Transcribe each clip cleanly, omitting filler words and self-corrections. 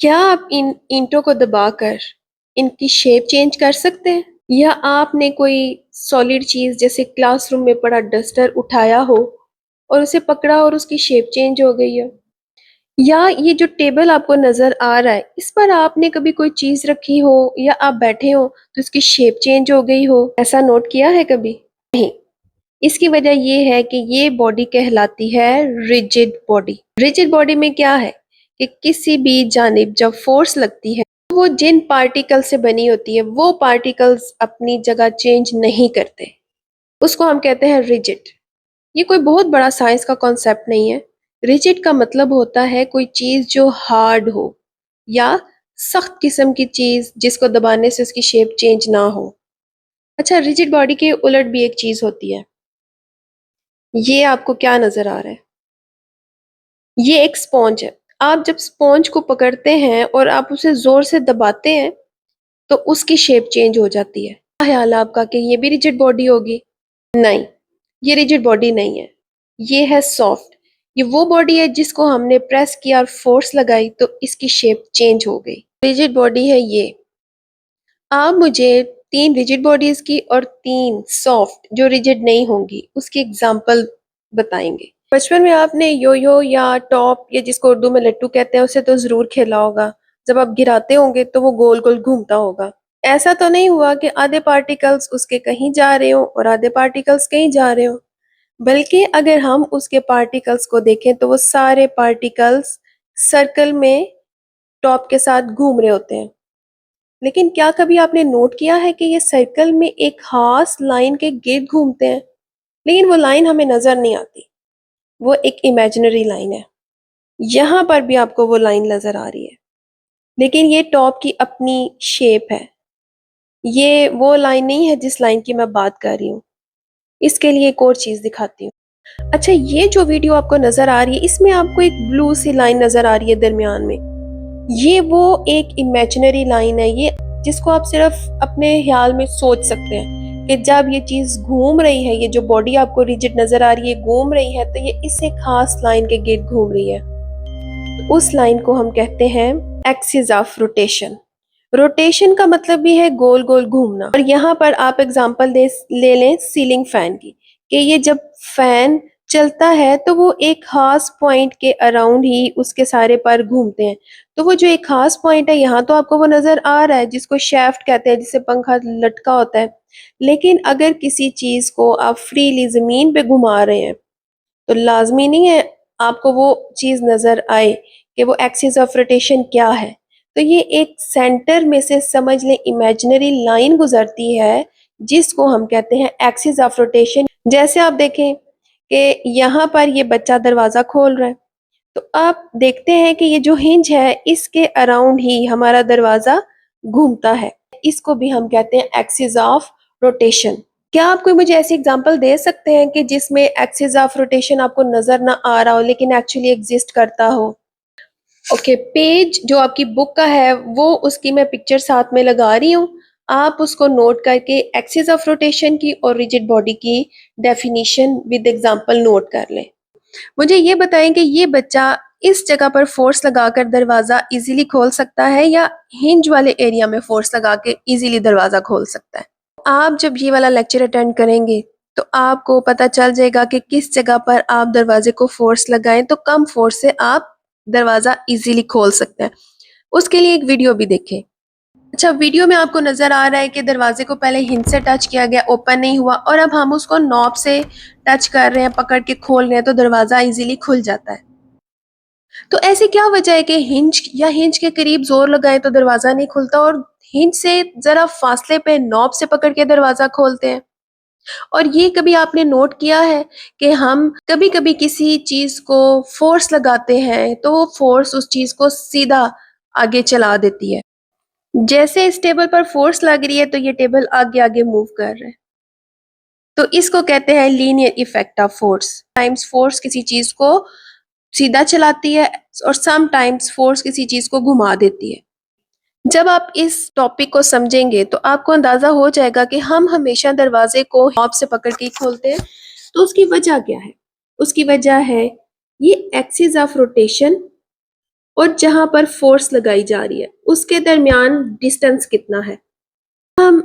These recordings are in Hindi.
क्या आप इन ईंटों को दबाकर इनकी शेप चेंज कर सकते हैं? या आपने कोई सॉलिड चीज जैसे क्लासरूम में पड़ा डस्टर उठाया हो और उसे पकड़ा और उसकी शेप चेंज हो गई हो? या ये जो टेबल आपको नजर आ रहा है इस पर आपने कभी कोई चीज रखी हो या आप बैठे हो तो इसकी शेप चेंज हो गई हो, ऐसा नोट किया है कभी? नहीं। इसकी वजह ये है कि ये बॉडी कहलाती है रिजिड बॉडी। रिजिड बॉडी में क्या है कि किसी भी जानिब जब फोर्स लगती है तो वो जिन पार्टिकल से बनी होती है वो पार्टिकल्स अपनी जगह चेंज नहीं करते, उसको हम कहते हैं रिजिड। ये कोई बहुत बड़ा साइंस का कॉन्सेप्ट नहीं है। रिजिड का मतलब होता है कोई चीज जो हार्ड हो या सख्त किस्म की चीज जिसको दबाने से उसकी शेप चेंज ना हो। अच्छा, रिजिड बॉडी के उलट भी एक चीज होती है। ये आपको क्या नजर आ रहा है? ये एक स्पॉन्ज है। आप जब स्पॉन्ज को पकड़ते हैं और आप उसे जोर से दबाते हैं तो उसकी शेप चेंज हो जाती है। क्या ख्याल है आपका कि ये भी रिजिड बॉडी होगी? नहीं, ये रिजिड बॉडी नहीं है। ये है सॉफ्ट। ये वो बॉडी है जिसको हमने प्रेस किया और फोर्स लगाई तो इसकी शेप चेंज हो गई। रिजिड बॉडी है ये। आप मुझे 3 रिजिड बॉडीज की और 3 सॉफ्ट जो रिजिड नहीं होंगी उसकी एग्जांपल बताएंगे। बचपन में आपने यो यो या टॉप या जिसको उर्दू में लट्टू कहते हैं उसे तो जरूर खेला होगा। जब आप गिराते होंगे तो वो गोल गोल घूमता होगा। ऐसा तो नहीं हुआ कि आधे पार्टिकल्स उसके कहीं जा रहे हो और आधे पार्टिकल्स कहीं जा रहे हो, बल्कि अगर हम उसके पार्टिकल्स को देखें तो वो सारे पार्टिकल्स सर्कल में टॉप के साथ घूम रहे होते हैं। लेकिन क्या कभी आपने नोट किया है कि ये सर्कल में एक खास लाइन के गिर्द घूमते हैं, लेकिन वो लाइन हमें नजर नहीं आती। वो एक इमेजिनरी लाइन है। यहाँ पर भी आपको वो लाइन नजर आ रही है, लेकिन ये टॉप की अपनी शेप है। ये वो लाइन नहीं है जिस लाइन की मैं बात कर रही हूँ। इसके लिए एक और चीज दिखाती हूँ। अच्छा, ये जो वीडियो आपको नजर आ रही है इसमें आपको एक ब्लू सी लाइन नजर आ रही है दरमियान में। ये वो एक इमेजिनरी लाइन है ये, जिसको आप सिर्फ अपने ख्याल में सोच सकते हैं कि जब ये चीज घूम रही है, ये जो बॉडी आपको रिजिड नजर आ रही है घूम रही है तो ये इस एक खास लाइन के गिर्द घूम रही है। उस लाइन को हम कहते हैं एक्सिस ऑफ रोटेशन। रोटेशन का मतलब भी है गोल गोल घूमना। और यहाँ पर आप एग्जांपल ले लें सीलिंग फैन की, कि ये जब फैन चलता है तो वो एक खास पॉइंट के अराउंड ही उसके सारे पर घूमते हैं। तो वो जो एक खास पॉइंट है यहाँ तो आपको वो नजर आ रहा है जिसको शैफ्ट कहते हैं, जिससे पंखा लटका होता है। लेकिन अगर किसी चीज को आप फ्रीली जमीन पे घुमा रहे हैं तो लाजमी नहीं है आपको वो चीज नजर आए कि वो एक्सिस ऑफ रोटेशन क्या है। तो ये एक सेंटर में से समझ लें इमेजिनरी लाइन गुजरती है जिसको हम कहते हैं एक्सिस ऑफ रोटेशन। जैसे आप देखें कि यहाँ पर ये बच्चा दरवाजा खोल रहा है तो आप देखते हैं कि ये जो हिंज है इसके अराउंड ही हमारा दरवाजा घूमता है। इसको भी हम कहते हैं एक्सिस ऑफ रोटेशन। क्या आप कोई मुझे ऐसी एग्जांपल दे सकते हैं कि जिसमें एक्सिस ऑफ रोटेशन आपको नजर ना आ रहा हो लेकिन एक्चुअली एग्जिस्ट करता हो? ओके, पेज जो आपकी बुक का है वो उसकी मैं पिक्चर साथ में लगा रही हूँ। आप उसको नोट करके एक्सिस ऑफ रोटेशन की और रिजिड बॉडी की डेफिनेशन विद एग्जांपल नोट कर लें। मुझे ये बताएं कि ये बच्चा इस जगह पर फोर्स लगाकर दरवाजा इजीली खोल सकता है या हिंज वाले एरिया में फोर्स लगा के इजीली दरवाजा खोल सकता है? आप जब ये वाला लेक्चर अटेंड करेंगे तो आपको पता चल जाएगा कि किस जगह पर आप दरवाजे को फोर्स लगाएं तो कम फोर्स से आप दरवाजा इजीली खोल सकते हैं। उसके लिए एक वीडियो भी देखें। अच्छा, वीडियो में आपको नजर आ रहा है कि दरवाजे को पहले हिंज से टच किया गया, ओपन नहीं हुआ, और अब हम उसको नॉब से टच कर रहे हैं, पकड़ के खोल रहे हैं तो दरवाजा इजीली खुल जाता है। तो ऐसी क्या वजह है कि हिंज के करीब जोर लगाएं तो दरवाजा नहीं खुलता और हिंज से जरा फासले पे नॉब से पकड़ के दरवाजा खोलते हैं? और ये कभी आपने नोट किया है कि हम कभी कभी किसी चीज को फोर्स लगाते हैं तो वो फोर्स उस चीज को सीधा आगे चला देती है। जैसे इस टेबल पर फोर्स लग रही है तो ये टेबल आगे आगे मूव कर रहा है। तो इसको कहते हैं linear effect of force. Times force किसी चीज को सीधा चलाती है और सम टाइम्स फोर्स किसी चीज को घुमा देती है। जब आप इस टॉपिक को समझेंगे तो आपको अंदाजा हो जाएगा कि हम हमेशा दरवाजे को नॉब से पकड़ के खोलते हैं। तो उसकी वजह क्या है? उसकी वजह है ये एक्सिस ऑफ रोटेशन और जहां पर फोर्स लगाई जा रही है उसके दरमियान डिस्टेंस कितना है। हम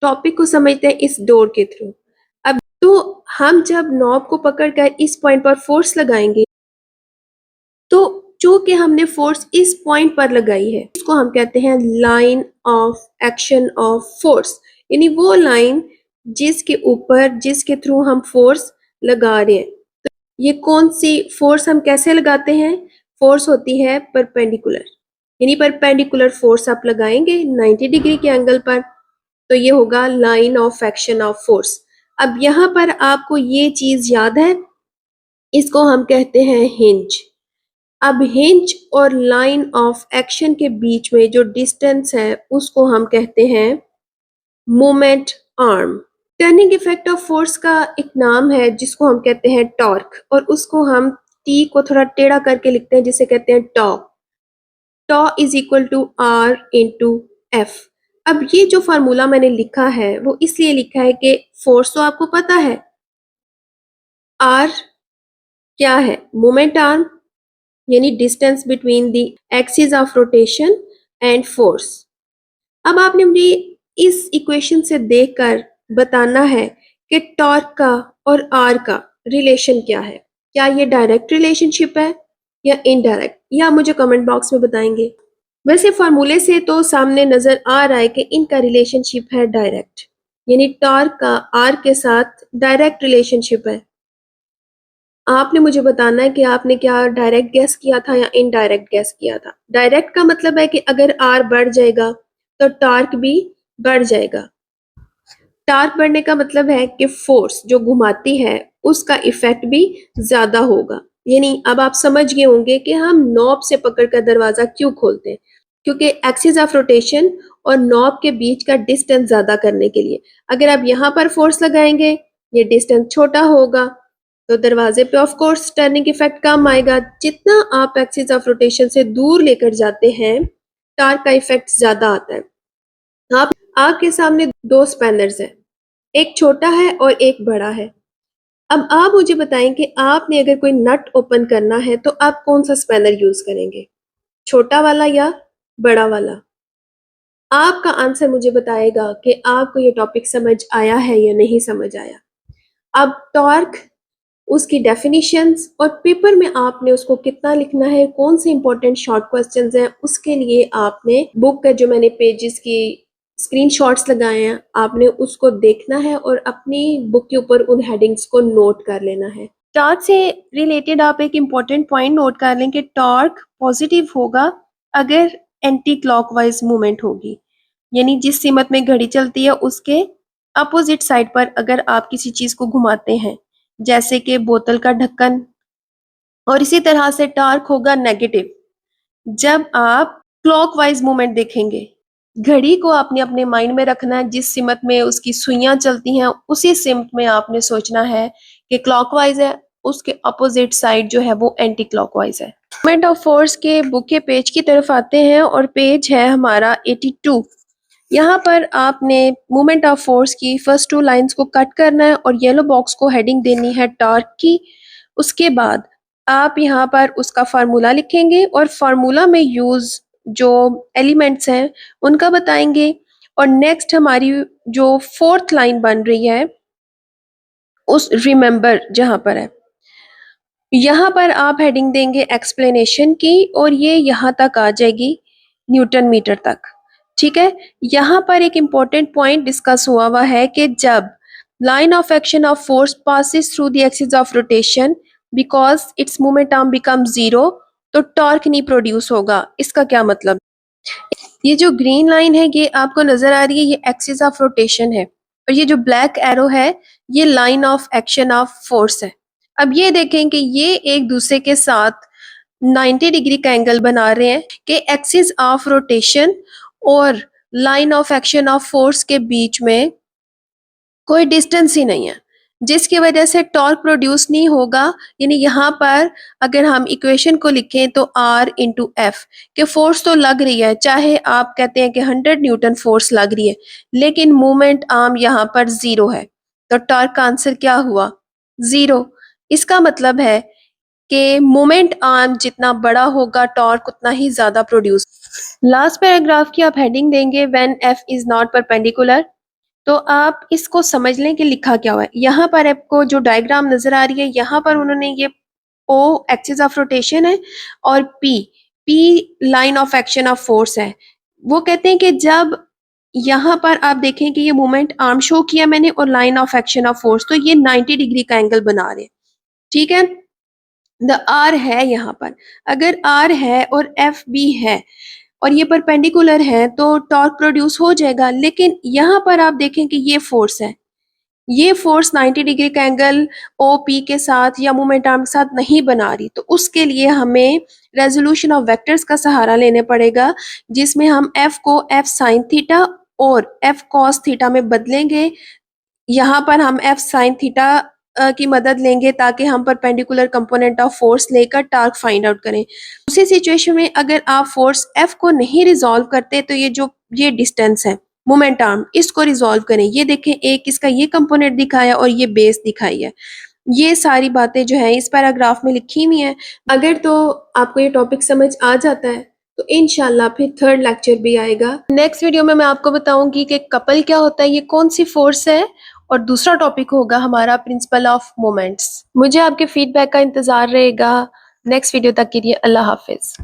टॉपिक को समझते हैं इस डोर के थ्रू। अब तो हम जब नॉब को पकड़कर इस पॉइंट पर फोर्स लगाएंगे तो चूंकि हमने फोर्स इस पॉइंट पर लगाई है इसको हम कहते हैं line of action of force, यानी वो लाइन जिसके थ्रू हम फोर्स लगा रहे हैं। तो ये कौन सी फोर्स हम कैसे लगाते हैं? फोर्स होती है परपेंडिकुलर, यानी परपेंडिकुलर फोर्स आप लगाएंगे 90 डिग्री के एंगल पर, तो ये होगा line of action of force. अब यहाँ पर आपको ये चीज याद है, इसको हम कहते हैं हिंज। अब हिंज और लाइन ऑफ एक्शन के बीच में जो डिस्टेंस है उसको हम कहते हैं moment arm. Turning effect of force का एक नाम है जिसको हम कहते हैं टॉर्क, और उसको हम टी को थोड़ा टेढ़ा करके लिखते हैं जिसे कहते हैं tau. Tau is equal to r into F. अब ये जो फार्मूला मैंने लिखा है वो इसलिए लिखा है कि फोर्स तो आपको पता है, आर क्या है? मोमेंट आर्म, यानी distance between the axis of rotation and force. अब आपने मुझे इस इक्वेशन से देखकर बताना है कि टॉर्क का और आर का रिलेशन क्या है। क्या ये डायरेक्ट रिलेशनशिप है या इनडायरेक्ट, या आप मुझे कमेंट बॉक्स में बताएंगे। वैसे फार्मूले से तो सामने नजर आ रहा है कि इनका रिलेशनशिप है डायरेक्ट, यानी टॉर्क का आर के साथ डायरेक्ट रिलेशनशिप है। आपने मुझे बताना है कि आपने क्या डायरेक्ट गैस किया था या इनडायरेक्ट गैस किया था। डायरेक्ट का मतलब है कि अगर आर बढ़ जाएगा तो टॉर्क भी बढ़ जाएगा। टॉर्क बढ़ने का मतलब है कि फोर्स जो घुमाती है उसका इफेक्ट भी ज्यादा होगा। यानी अब आप समझ गए होंगे कि हम नॉब से पकड़कर दरवाजा क्यों खोलते हैं, क्योंकि एक्सिस ऑफ रोटेशन और नॉब के बीच का डिस्टेंस ज्यादा करने के लिए। अगर आप यहाँ पर फोर्स लगाएंगे ये डिस्टेंस छोटा होगा तो दरवाजे पे ऑफ कोर्स टर्निंग इफेक्ट कम आएगा। जितना आप एक्सिस ऑफ रोटेशन से दूर लेकर जाते हैं टॉर्क का इफेक्ट ज्यादा आता है। आप आपके सामने दो स्पैनर्स हैं, एक छोटा है और एक बड़ा है। अब आप मुझे बताएं कि आपने अगर कोई नट ओपन करना है तो आप कौन सा स्पैनर यूज करेंगे, छोटा वाला या बड़ा वाला? आपका आंसर मुझे बताएगा कि आपको ये टॉपिक समझ आया है या नहीं समझ आया। अब टॉर्क, उसकी डेफिनेशंस और पेपर में आपने उसको कितना लिखना है, कौन से इंपॉर्टेंट शॉर्ट क्वेश्चंस हैं, उसके लिए आपने बुक का जो मैंने पेजेस की स्क्रीनशॉट्स लगाए हैं आपने उसको देखना है और अपनी बुक के ऊपर उन हेडिंग्स को नोट कर लेना है। टॉर्क से रिलेटेड आप एक इम्पॉर्टेंट पॉइंट नोट कर लें कि टॉर्क पॉजिटिव होगा अगर एंटी क्लॉकवाइज मूवमेंट होगी, यानी जिस सीमत में घड़ी चलती है उसके अपोजिट साइड पर अगर आप किसी चीज को घुमाते हैं, जैसे कि बोतल का ढक्कन। और इसी तरह से टॉर्क होगा नेगेटिव जब आप क्लॉकवाइज मूवमेंट देखेंगे। घड़ी को आपने अपने माइंड में रखना है, जिस सिमत में उसकी सुइयां चलती हैं उसी सिमत में आपने सोचना है कि क्लॉकवाइज है, उसके अपोजिट साइड जो है वो एंटी क्लॉकवाइज है। मूवमेंट ऑफ फोर्स के बुक के पेज की तरफ आते हैं और पेज है हमारा 82। यहाँ पर आपने मूवमेंट ऑफ फोर्स की फर्स्ट टू लाइंस को कट करना है और येलो बॉक्स को हेडिंग देनी है टॉर्क की। उसके बाद आप यहाँ पर उसका फार्मूला लिखेंगे और फार्मूला में यूज जो एलिमेंट्स हैं उनका बताएंगे। और नेक्स्ट हमारी जो फोर्थ लाइन बन रही है उस रिमेंबर जहाँ पर है, यहाँ पर आप हेडिंग देंगे एक्सप्लेनेशन की और ये यहाँ तक आ जाएगी न्यूटन मीटर तक। ठीक है, यहाँ पर एक इम्पोर्टेंट पॉइंट डिस्कस हुआ है कि जब line of action of force passes through the axis of rotation because its moment arm become zero तो टॉर्क नहीं प्रोड्यूस होगा। इसका क्या मतलब? ये जो ग्रीन लाइन है ये आपको नजर आ रही है, ये एक्सिस ऑफ रोटेशन है और ये जो ब्लैक एरो है ये line of action of force है। अब ये देखें कि ये एक दूसरे के साथ 90 डिग्री का एंगल बना रहे हैं कि एक्सिस ऑफ रोटेशन और line of action of force के बीच में कोई डिस्टेंस ही नहीं है, जिसकी वजह से टॉर्क प्रोड्यूस नहीं होगा। यानी यहाँ पर अगर हम इक्वेशन को लिखें तो R इंटू एफ के फोर्स तो लग रही है, चाहे आप कहते हैं कि 100 न्यूटन फोर्स लग रही है, लेकिन मूवमेंट आर्म यहाँ पर जीरो है तो टॉर्क का आंसर क्या हुआ? जीरो। इसका मतलब है कि मोमेंट आर्म जितना बड़ा होगा टॉर्क उतना ही ज्यादा प्रोड्यूस। लास्ट पैराग्राफ की आप हेडिंग देंगे when F is not perpendicular. तो आप इसको समझ लें कि लिखा क्या हुआ है। यहाँ पर आपको जो डायग्राम नजर आ रही है, यहाँ पर उन्होंने ये ओ एक्सिस ऑफ रोटेशन है और P line of action of force है। वो कहते हैं कि जब यहाँ पर आप देखें कि ये मोमेंट आर्म शो किया मैंने और line of action of force, तो ये 90 डिग्री का एंगल बना रहे हैं। ठीक है, द आर है यहाँ पर, अगर आर है और एफ बी है और ये परपेंडिकुलर है तो टॉर्क प्रोड्यूस हो जाएगा। लेकिन यहाँ पर आप देखें कि ये फोर्स है, ये फोर्स 90 डिग्री का एंगल ओ पी के साथ या मोमेंट आर्म के साथ नहीं बना रही, तो उसके लिए हमें रेजोल्यूशन ऑफ वेक्टर्स का सहारा लेने पड़ेगा, जिसमें हम एफ को एफ साइन थीटा और एफ कॉस थीटा में बदलेंगे। यहाँ पर हम एफ साइन थीटा की मदद लेंगे ताकि हम परपेंडिकुलर कंपोनेंट ऑफ फोर्स लेकर टार्क फाइंड आउट करें। उसी सिचुएशन में अगर आप फोर्स एफ को नहीं रिजॉल्व करते तो ये डिस्टेंस है मोमेंट आर्म, इसको रिजॉल्व करें। ये देखें, एक इसका ये कंपोनेंट दिखाया और ये बेस दिखाई है। ये सारी बातें जो है इस पैराग्राफ में लिखी हुई हैं। अगर तो आपको ये टॉपिक समझ आ जाता है तो इंशाल्लाह फिर थर्ड लेक्चर भी आएगा। नेक्स्ट वीडियो में मैं आपको बताऊंगी कि कपल क्या होता है, ये कौन सी फोर्स है, और दूसरा टॉपिक होगा हमारा प्रिंसिपल ऑफ मोमेंट्स। मुझे आपके फीडबैक का इंतजार रहेगा। नेक्स्ट वीडियो तक के लिए अल्लाह हाफिज।